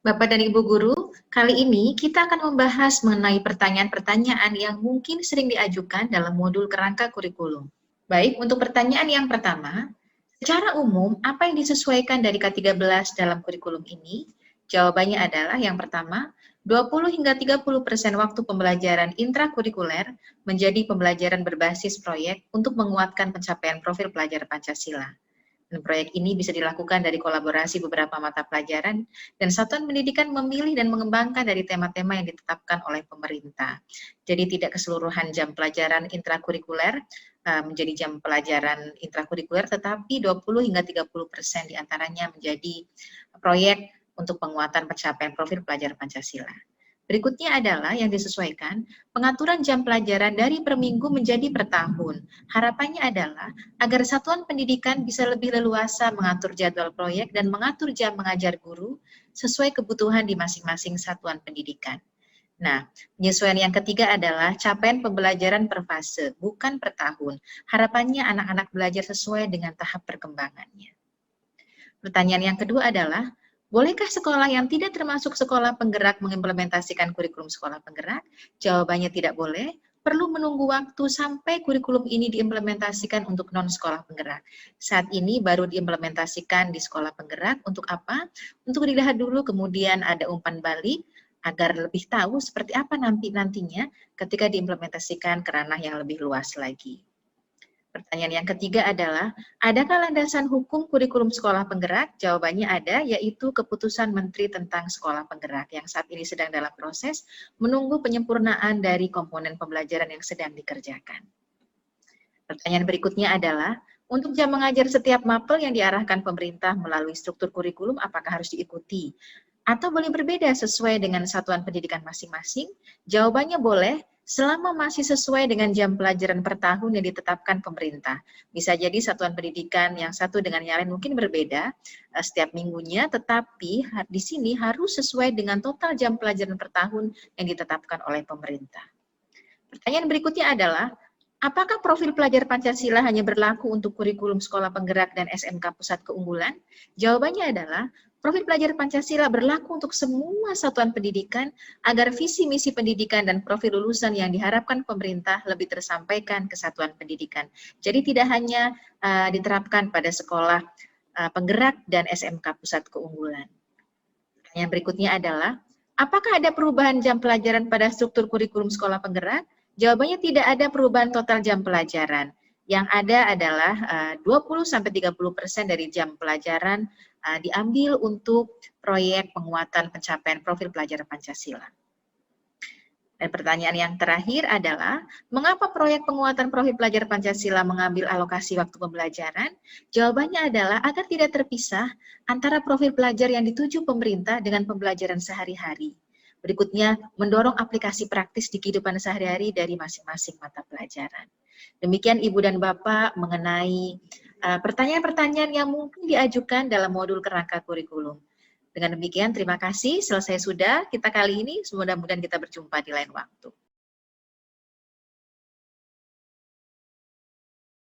Bapak dan Ibu Guru, kali ini kita akan membahas mengenai pertanyaan-pertanyaan yang mungkin sering diajukan dalam modul kerangka kurikulum. Baik, untuk pertanyaan yang pertama, secara umum apa yang disesuaikan dari K13 dalam kurikulum ini? Jawabannya adalah yang pertama, 20 hingga 30% waktu pembelajaran intrakurikuler menjadi pembelajaran berbasis proyek untuk menguatkan pencapaian profil pelajar Pancasila. Dan proyek ini bisa dilakukan dari kolaborasi beberapa mata pelajaran dan satuan pendidikan memilih dan mengembangkan dari tema-tema yang ditetapkan oleh pemerintah. Jadi tidak keseluruhan jam pelajaran intrakurikuler menjadi jam pelajaran intrakurikuler, tetapi 20 hingga 30% diantaranya menjadi proyek untuk penguatan pencapaian profil pelajar Pancasila. Berikutnya adalah yang disesuaikan, pengaturan jam pelajaran dari per minggu menjadi per tahun. Harapannya adalah agar satuan pendidikan bisa lebih leluasa mengatur jadwal proyek dan mengatur jam mengajar guru sesuai kebutuhan di masing-masing satuan pendidikan. Nah, penyesuaian yang ketiga adalah capaian pembelajaran per fase, bukan per tahun. Harapannya anak-anak belajar sesuai dengan tahap perkembangannya. Pertanyaan yang kedua adalah, bolehkah sekolah yang tidak termasuk sekolah penggerak mengimplementasikan kurikulum sekolah penggerak? Jawabannya tidak boleh, perlu menunggu waktu sampai kurikulum ini diimplementasikan untuk non-sekolah penggerak. Saat ini baru diimplementasikan di sekolah penggerak, untuk apa? Untuk dilihat dulu, kemudian ada umpan balik, agar lebih tahu seperti apa nantinya ketika diimplementasikan ke ranah yang lebih luas lagi. Pertanyaan yang ketiga adalah, adakah landasan hukum kurikulum sekolah penggerak? Jawabannya ada, yaitu keputusan Menteri tentang sekolah penggerak yang saat ini sedang dalam proses menunggu penyempurnaan dari komponen pembelajaran yang sedang dikerjakan. Pertanyaan berikutnya adalah, untuk jam mengajar setiap mapel yang diarahkan pemerintah melalui struktur kurikulum, apakah harus diikuti? Atau boleh berbeda sesuai dengan satuan pendidikan masing-masing? Jawabannya boleh, selama masih sesuai dengan jam pelajaran per tahun yang ditetapkan pemerintah. Bisa jadi satuan pendidikan yang satu dengan yang lain mungkin berbeda setiap minggunya, tetapi di sini harus sesuai dengan total jam pelajaran per tahun yang ditetapkan oleh pemerintah. Pertanyaan berikutnya adalah, apakah profil pelajar Pancasila hanya berlaku untuk kurikulum sekolah penggerak dan SMK Pusat Keunggulan? Jawabannya adalah, profil pelajar Pancasila berlaku untuk semua satuan pendidikan agar visi misi pendidikan dan profil lulusan yang diharapkan pemerintah lebih tersampaikan ke satuan pendidikan. Jadi tidak hanya diterapkan pada sekolah penggerak dan SMK Pusat Keunggulan. Yang berikutnya adalah, apakah ada perubahan jam pelajaran pada struktur kurikulum sekolah penggerak? Jawabannya tidak ada perubahan total jam pelajaran. Yang ada adalah 20-30% dari jam pelajaran diambil untuk proyek penguatan pencapaian profil pelajar Pancasila. Dan pertanyaan yang terakhir adalah, mengapa proyek penguatan profil pelajar Pancasila mengambil alokasi waktu pembelajaran? Jawabannya adalah agar tidak terpisah antara profil pelajar yang dituju pemerintah dengan pembelajaran sehari-hari. Berikutnya, mendorong aplikasi praktis di kehidupan sehari-hari dari masing-masing mata pelajaran. Demikian Ibu dan Bapak mengenai pertanyaan-pertanyaan yang mungkin diajukan dalam modul kerangka kurikulum. Dengan demikian, terima kasih. Selesai sudah kita kali ini. Mudah-mudahan kita berjumpa di lain waktu.